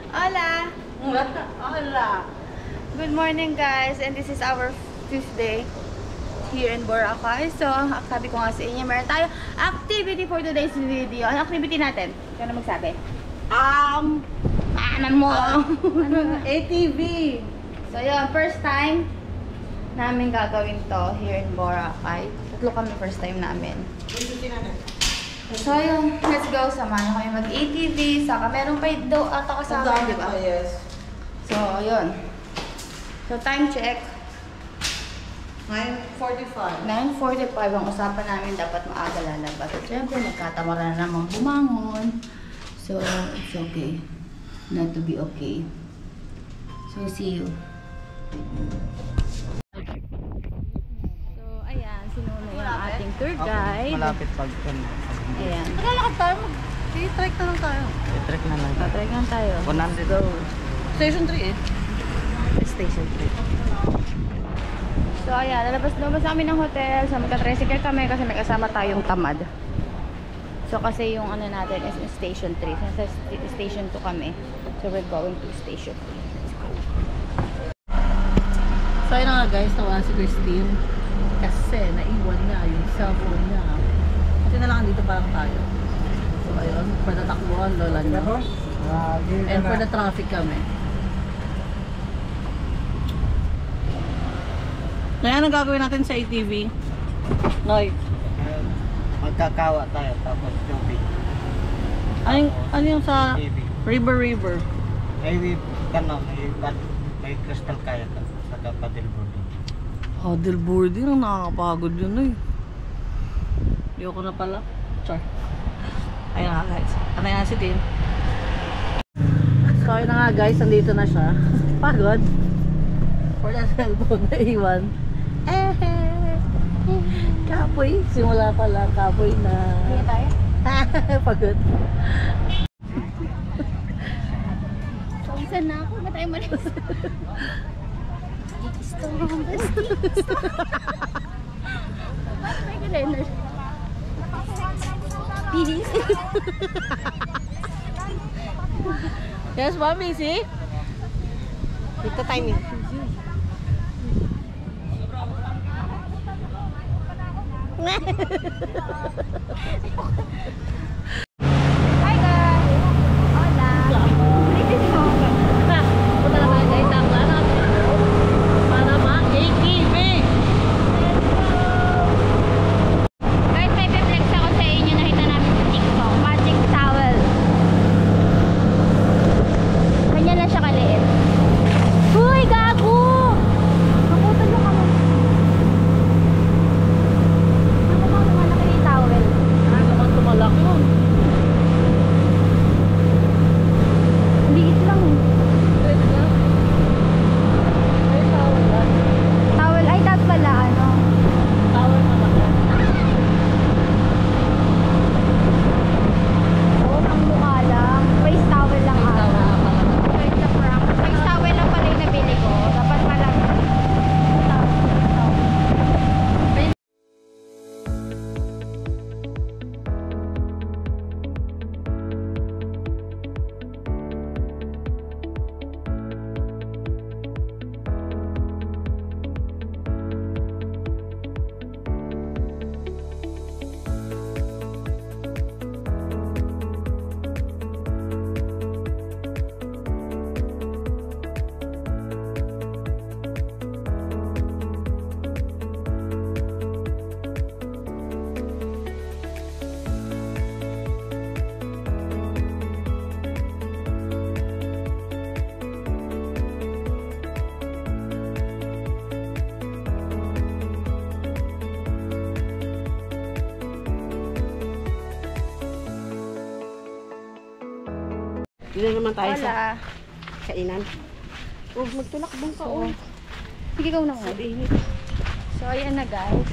Hola! Hola! Good morning guys, and this is our 5th day here in Boracay. So, sabi ko nga sa inyo, meron tayo activity for today's video. Ano activity natin? Kaya na magsabi? Ano mo? ATV! So, yun, first time namin gagawin to here in Boracay. Tatlo kami first time namin. So, yun, let's go. Samahan kami mag-ATV. Saka, meron pa daw ata kasama, di ba? Yes. So, yun. So, time check. 9:45. 9:45 ang usapan namin, dapat maaga lalabas. At syempre, nagkatamaran na namang bumangon. So, it's okay. Not to be okay. So, see you. So, ayan. Sinuna yung ating tour guide. Malapit pag Ayan. Nakalakad tayo. I-trek na lang tayo. i-trek na lang. Try lang tayo. 100. Go. Station 3 eh. Station 3. So, ayan. Lalabas kami ng hotel. So, magka-tricycle kami kasi may kasama tayong tamad. So, kasi yung ano natin is Station 3. Nasa Station 2 kami. So, we're going to Station 3. Let's go. So ayun na nga guys, nawala si Christine. Kasi naiwan niya yung cellphone niya. Kasi na lang dito parang tayo. So ayun, for the takbuhan, lola niya. And for the traffic kami. Kaya anong gagawin natin sa ATV? Noy, Magkakawa tayo tapos tubig. ano yung sa ATV. river? May crystal kaya ka sa paddleboarding. Paddleboarding, ang nakakapagod yun eh. Ayoko na pala. Char. Ayun nga guys. Ano yan si Tin? So ayun na nga guys, nandito na siya. Pagod. For the cellphone na iwan. Kapoy. Simula pa lang, kapoy na. Kaya tayo? Pagod. Pawisan na ako. Ba tayo malis? Gusto mo ang gusto. Bakit may kalender? Peace. Yes, mami, see? Dito timing. Hi guys! Hola! Punta na tayo guys, ang lanap. Para ma-ATV. Guys, may pe-flex ako sa inyo. Nakita namin sa TikTok. Magic towel. Kanya lang siya kaliit. Uy, gago! Nakutan mo kamo. Nakuha mo malaki yung towel. Ano naman tumalak yun? Liit lang eh. Wait lang. Ay, tawag lang. Towel, ay tat pala ano. Tawag malaki. Oo, ang mukha lang. Face towel lang Ay, tawag ata. na pala. Face na prank. Face towel lang pala yung nabili ko. Dapat malaki. Dito naman tayo sa Wala. kainan. Oh, magtulakbong ka. Oo. Oh. Sige, ikaw na nga. So, ayan na guys.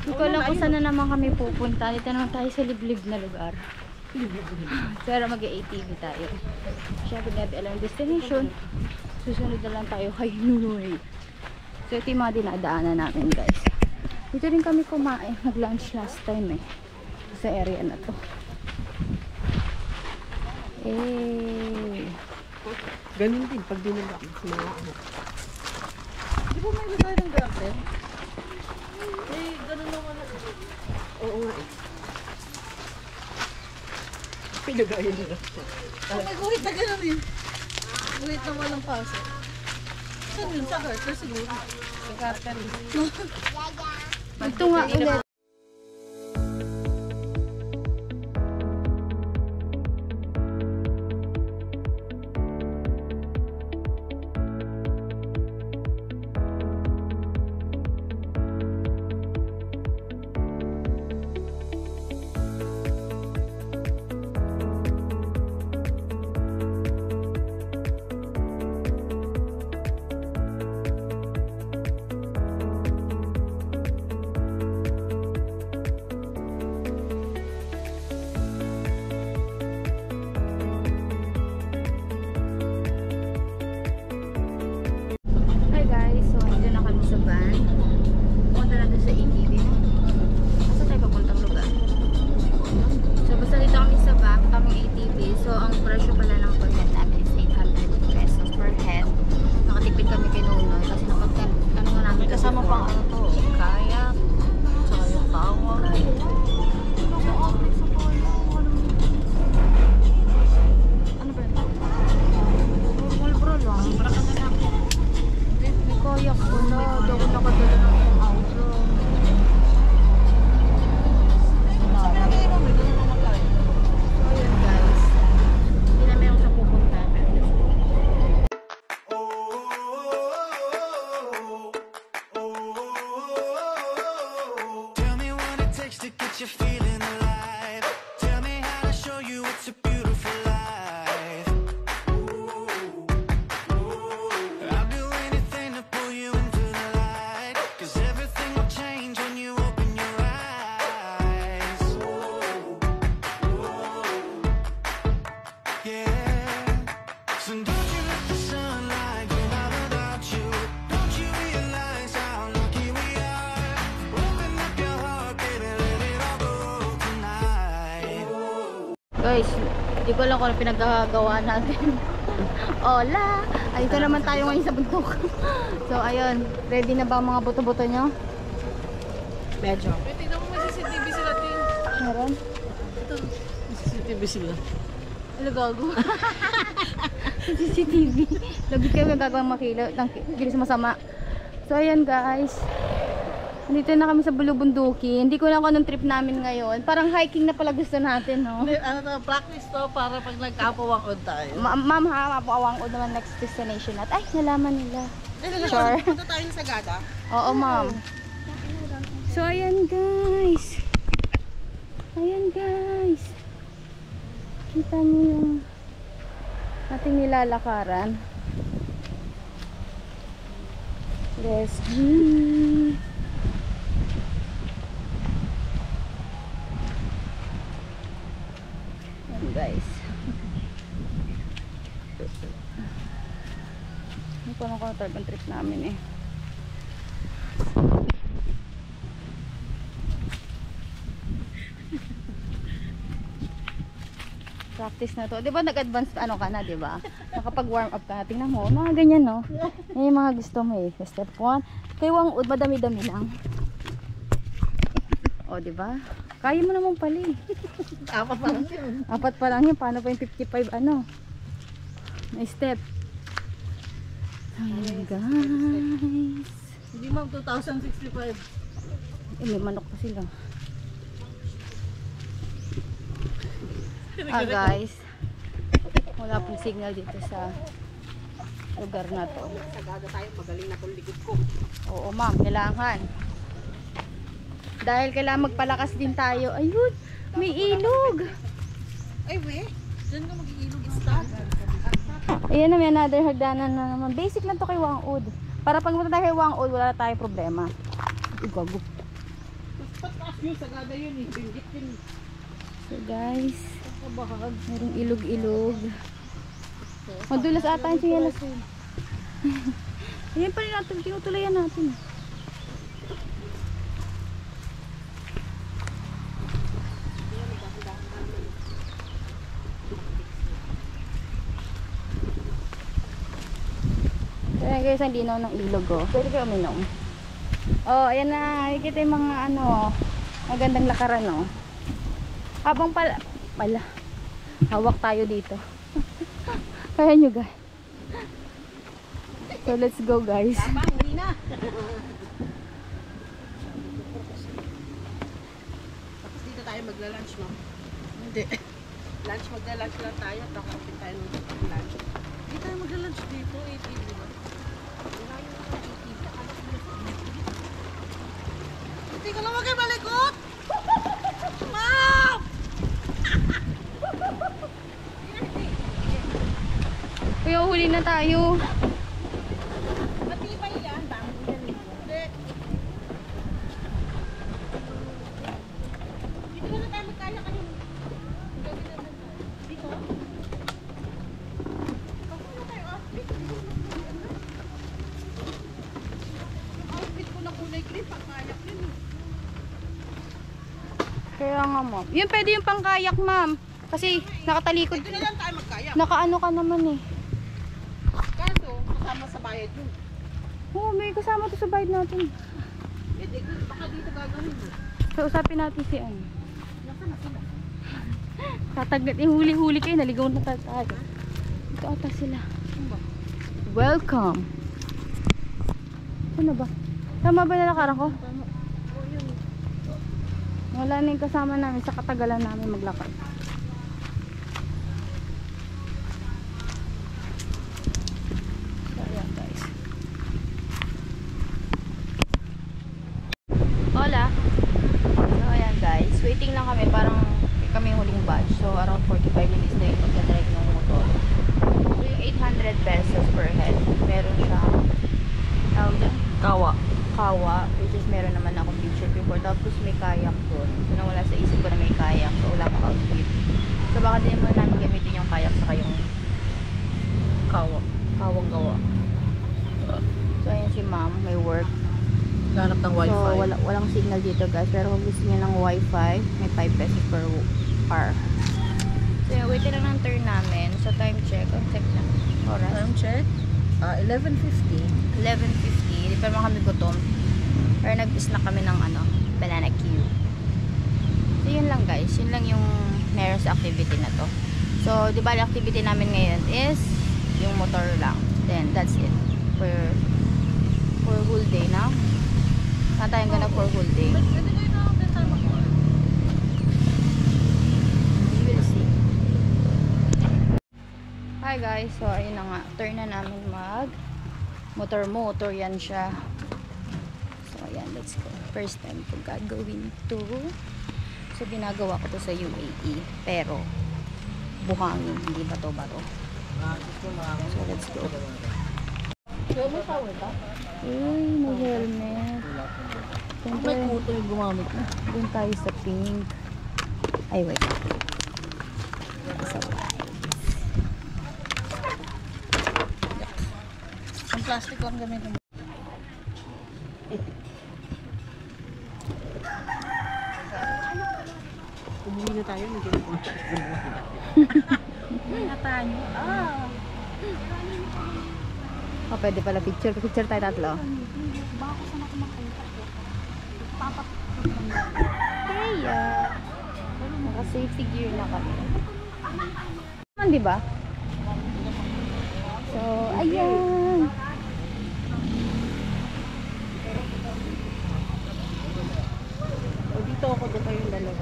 Hindi ko alam kung saan na naman kami pupunta. Dito naman tayo sa liblib na lugar. Pero mag-ATV tayo. Siyempre, nabi alam yung destination. Susunod na lang tayo kay Nunoy. So, ito yung mga dinadaanan namin guys. Dito rin kami kumain. Nag-lunch last time eh. Sa area na to. Eh, Ganun din pag dinala ko sa mga anak. Di ba may tayo ng garden? Eh, ganun naman ako. Oo nga eh. Pinagayan nila. May guhit na gano'n eh. Guhit na walang paso. Saan yun? Sa Carter siguro. Sa Carter. Ito nga ulit. Hi guys, so andito na kami sa van. Punta na doon sa ATV na. Saan tayo papuntang lugar? So basta dito kami sa van, kaming ATV. So ang presyo pala ng content namin is 800 pesos per head. Nakatipid kami kay Nunoy kasi ano nga namin Kasama pang ano to. Kayak. Tsaka yung tawa. Ano ba yun? Mulbro lang. May kayak ko na. Daw ko nakadala ng isang auto. So ayun guys. Hindi namin yung sa pupunta. Let's go. Tell me what it takes to get you feeling alive. Tell me how to show you it's a beautiful life. I'll do anything to pull you into the light. 'Cause everything will change when you open your eyes. Yeah. So don't you let the sunlight go out without you. Don't you realize how lucky we are? Open up your heart, baby, let it all go tonight. Guys, hindi ko alam kung ano pinagagawa natin. Hola! Ay, ito naman tayo ngayon sa bundok. So, ayun. Ready na ba ang mga buto-buto nyo? Medyo. Wait, tignan mo may CCTV sila, Ting. Meron? CCTV sila. Ano gago? CCTV. Lagi kayo nagagawang makilo. Gilis masama. So, ayan guys. Nandito na kami sa Bulubunduki. Hindi ko na kung anong trip namin ngayon. Parang hiking na pala gusto natin, no? Ano to, practice to para pag nagkapawangod tayo. Ma'am ha, mapuawang ko naman next destination natin. Ay, nalaman nila. Sure. Punta tayo sa Sagada. Oo, ma'am. So, ayan guys. Ayan guys. Kita niyo yung ating nilalakaran. Let's go. Ayan guys. Hindi ko na talagang trip namin eh. Practice na to. 'Di ba nag-advance ano ka na, 'di ba? Nakapag-warm up ka na. Tingnan mo, mga ganyan, no. Yan yung mga gusto mo eh. Step 1. Kay Wangud, madami-dami lang. O, 'di ba? Kaya mo naman pala eh. Apat pa lang yun. Apat pa lang yun. Paano pa yung 55 ano? May step. Ayan guys. Hindi ma'am, 2065. May manok pa sila. Guys, wala pong signal dito sa lugar na to. Sagada tayo, magaling na tong likod ko. Oo ma'am, kailangan. Dahil kailangan magpalakas din tayo. Ayun, may ilog. Ay, we. Diyan ka mag-iilog start. Ayan na, may another hagdanan na naman. Basic lang to kay Wangud. Para pag punta tayo kay Wangud, wala na tayong problema. Gago. Pataas yun, Sagada yun eh. Binggit yun. So guys, merong ilog-ilog. Madulas ata yung siyalas. Ayan pa rin natin, tinutulayan natin. Ayan guys, ang linaw ng ilog oh. Pwede kayo uminom. Oh, ayan na. Nakikita yung mga ano, magandang lakaran oh. Habang pala, hawak tayo dito. Kaya nyo guys. So let's go guys. Huli na. Tapos dito tayo magla-lunch, no? Hindi. Magla-lunch lang tayo. Takapin tayo ng lunch. Hindi tayo magla-lunch dito. 8 di ba? Hindi ka lang kayo malikot! Mom! Kuya, huli na tayo. Matibay yan. Bamboo yan. Hindi. Dito na tayo magkaya kanina. Dito? Pagkano tayo outfit? Outfit ko na kulay green. Pangkayak yun. Kaya nga ma'am. Yun pwede yung pangkayak ma'am. Kasi nakatalikod. Dito na lang tayo magkayak. Nakaano ka naman eh. Kaso, kasama sa bayad yun. Oo, may kasama to sa bayad natin. Eh, di, baka dito gagawin mo. So usapin natin si ano. Nasaan na sila? Tatagat, huli-huli kayo, naligaw na tayo. Ito ata sila. Welcome. Ano ba? Tama ba nalakaran ko? Wala na yung kasama namin sa katagalan namin maglakad. So ayan guys. Hola. So ayan guys, waiting lang kami, parang kami yung huling batch. So around 45 minutes na yung magdadrive ng motor. So yung 800 pesos per head, meron siya tawag dyan? Kawa, which is meron naman akong picture before. Tapos may kayak doon. So nawala sa isip ko na may kayak, so wala akong outfit. So baka din mo namin gamitin yung kayak saka yung kawang gawa. So ayan si ma'am, may work. Ganap ng wifi. So walang signal dito guys, pero kung gusto niya ng wifi, may 5 pesos per hour. So yeah, wait lang ng turn namin. So time check, check na oras. Time check. 11:50. 11:50, hindi pa naman kami gutom. Pero nag-snack kami ng ano, banana Q. So yun lang guys, yun lang yung meron sa activity na to. So di ba, activity namin ngayon is yung motor lang. Then that's it for whole day now. Saan tayong gana for whole day? Pwede kayo na ako tayo mag-work. We will see. Hi guys, so ayun na nga, turn na namin mag motor yan siya. So ayan, let's go. First time ko gagawin to. So ginagawa ko to sa UAE, pero buhangin, hindi bato-bato. So let's go. May shower ka? Uy, may helmet. Siyempre, May kuto yung gumamit na. dun tayo sa pink. Ay wait, so, Ang plastic ko ang gamitin mo. Umuwi na tayo. Hindi na tayo. oh, pwede pala picture tayo tatlo. Kaya naka safety gear na kami. Naman di ba? So ayan. O dito ako, doon kayong dalawa.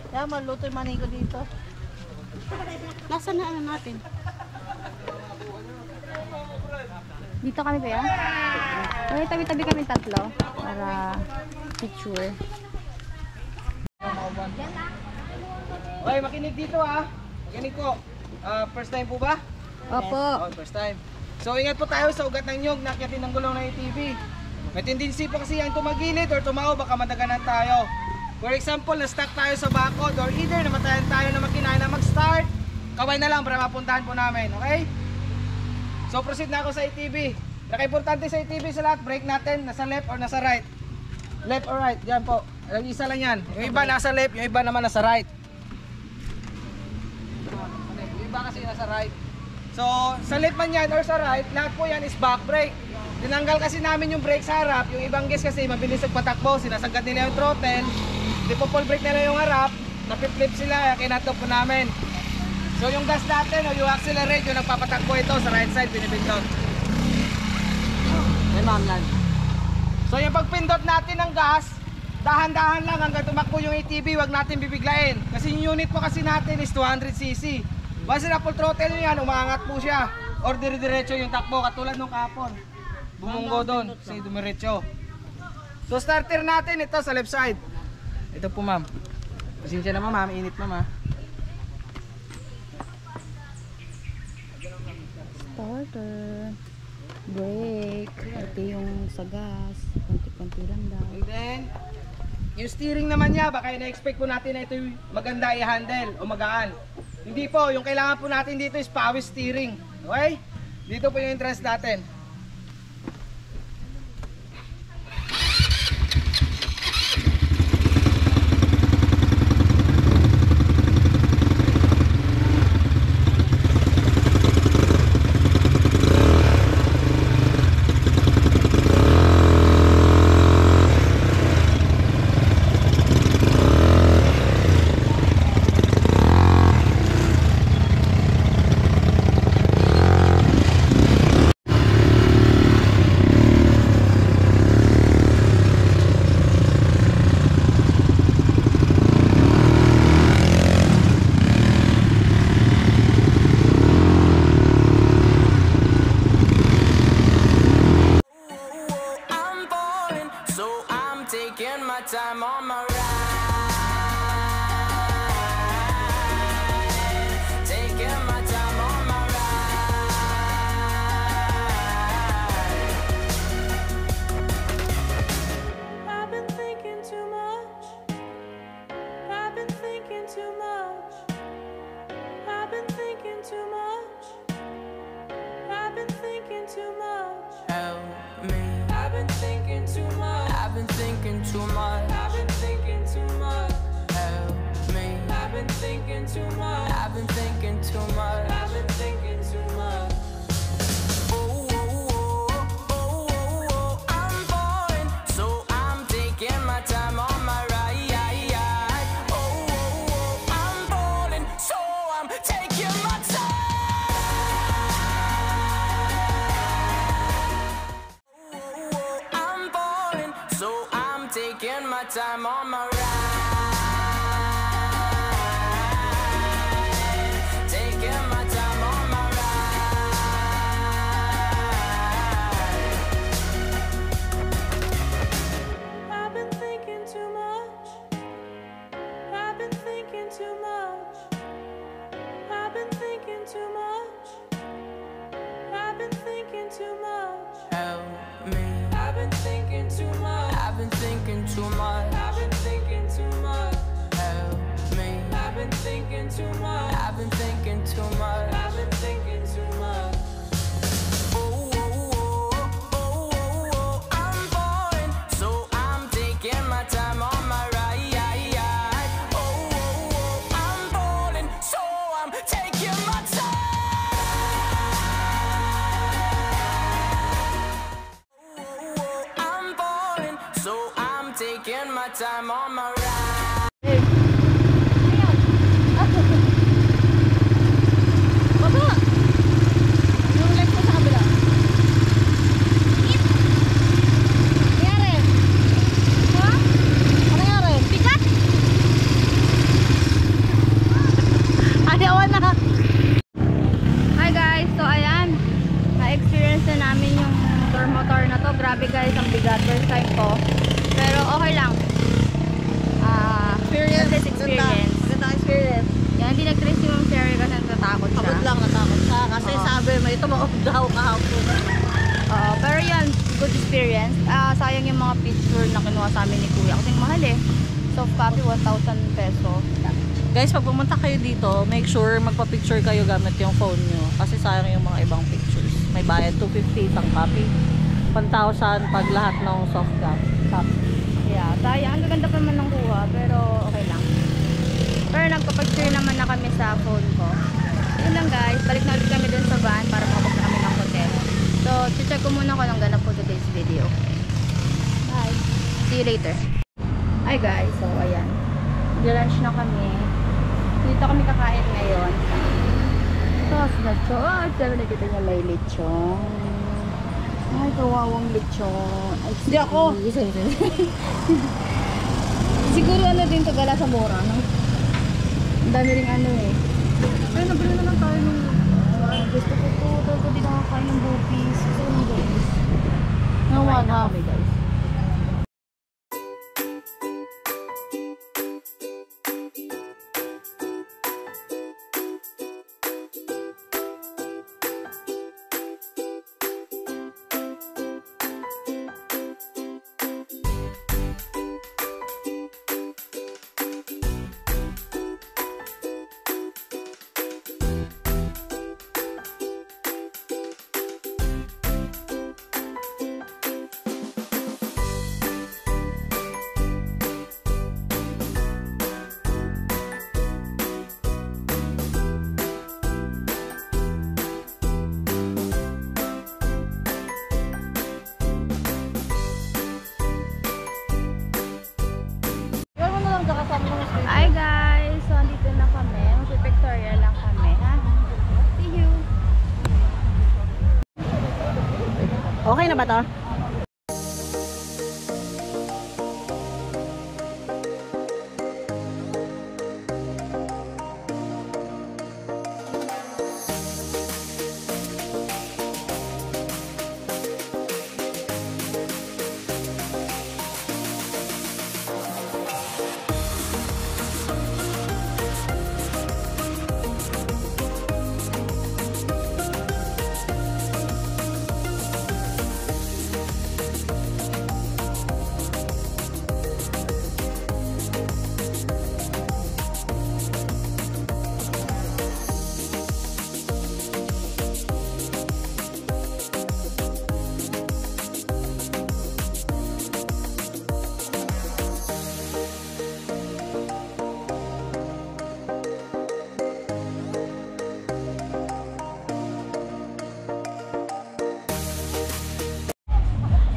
Kaya maluto yung mani ko dito. Nasaan na ano natin? Dito kami ba yan? Okay, tabi-tabi kami tatlo para picture. Okay, makinig dito ah. Makinig po. First time po ba? Opo. Oh, first time. So ingat po tayo sa ugat ng nyog, nakyatin ng gulong ng ATV. May tendency po kasi yung tumagilid or tumao, baka madaganan tayo. For example, na-stuck tayo sa bakod or either namatayan tayo na makina na mag-start, kaway na lang para mapuntahan po namin, okay? So proceed na ako sa ATV. Naka-importante sa ATV sa lahat, brake natin, nasa left or nasa right. Left or right, dyan po. Alam, isa lang yan. Yung iba nasa left, yung iba naman nasa right. Yung iba kasi nasa right. So, sa left man yan or sa right, lahat po yan is back brake. Tinanggal kasi namin yung brake sa harap. Yung ibang guys kasi mabilis patakbo, sinasagad nila yung throttle. Di po full brake nila yung harap, napip-flip sila, kaya kinatop po namin. So yung gas natin o yung accelerate, yung nagpapatakbo ito sa right side, pinipindot. May mamlan. So yung pagpindot natin ng gas, dahan-dahan lang hanggang tumakbo yung ATV, wag natin bibiglain. Kasi yung unit po kasi natin is 200cc. Once na full throttle nyo yan, umangat po siya. Or dire-diretso yung takbo, katulad nung kapon. Bumunggo doon, kasi dumiretso. So starter natin ito sa left side. Ito po ma'am. Pasensya na ma'am, init ma'am ha. Starter. Brake. Ito yung sa gas. Konti-konti lang daw. And then, yung steering naman niya, baka na-expect po natin na ito maganda i-handle o magaan. Hindi po, yung kailangan po natin dito is power steering. Okay? Dito po yung interest natin. I'm falling, so I'm taking my time on my ride. Taking my time on my ride. I've been thinking too much. I've been thinking too much. I've been thinking too much. I've been thinking too much. Help me. I've been thinking too much. I've been thinking too much. I've been thinking too much. Help me. I've been thinking too much. I've been thinking too much. I've been thinking too much. Oh, oh, oh, oh, oh, oh, I'm falling, so I'm taking my time on my ride. Oh, oh, oh, I'm falling, so I'm taking my time. I'm falling, so I'm taking my time on my ride. Taking my time on my ride. I've been thinking too much. I've been thinking too much. I've been thinking too much. I've been thinking too much. Help me. I've been thinking too much. I've been thinking too much. I've been thinking too much. Help me. I've been thinking too much. I've been thinking too much. I've been thinking too much. Oh, oh, oh, oh, oh, oh, I'm falling, so I'm taking my time on my ride. Oh, oh, oh, I'm falling, so I'm taking my time. I'm falling, so I'm taking my time on my ride. Baba! Yung left ko sa kabila. Nangyari? Ha? Ano nangyari? Bigat! Ayawan na! Hi guys! So ayan, na-experience na namin yung motor na to. Grabe guys, ang bigat. First time ko. Pero okay lang. Experience. This experience. Magandang experience. Yan, hindi nag-trace yung Sherry kasi natatakot siya. Kabot lang natakot siya kasi Oo. sabi may tumaob daw kahapon. Pero yan, good experience. Sayang yung mga picture na kinuha sa amin ni Kuya. Kasi mahal eh. Soft copy, 1,000 peso. Guys, pag pumunta kayo dito, make sure magpa-picture kayo gamit yung phone nyo. Kasi sayang yung mga ibang pictures. May bayad 250 isang copy. 1,000 pag lahat ng soft copy. Yeah, sayang. Ang gaganda pa man ng kuha, pero okay lang. Pero nagpa-picture naman na kami sa phone ko. Yun lang guys, balik na ulit kami dun sa So, check ko muna kung anong ganap po today's video. Bye! See you later. Hi guys, so ayan. Lunch na kami. Dito kami kakain ngayon. Tapos na chod. Sabi nakita niya may lechong. Ay, kawawang lechong. Ay, Hindi ako. Siguro ano din to, gala sa mura, no? Ang dami ring ano eh. Ay, nabili na lang tayo ng... Gusto ko to. Talaga di nakakain ng bupis. Gusto ko ng bupis. Nawa Kain na. kami guys. Iwan mo na lang kasama ng sweet. Hi guys! So, andito na kami. Sa Victoria lang kami, ha? See you! Okay na ba to?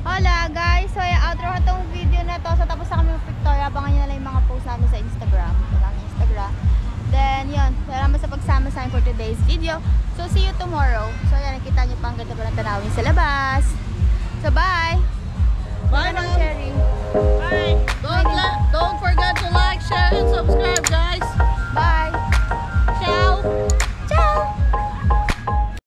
Hola guys! So, outro ko itong video na to. So, tapos na kami ng Victoria. Abangan nyo na lang yung mga post namin sa Instagram. Then, yun. Salamat sa pagsama sa akin for today's video. So, see you tomorrow. So, yan. Nakita nyo pa ang ganda pa ng tanawin sa labas. So, bye! Bye Bye, now. sharing. Bye! Don't forget to like, share, and subscribe, guys!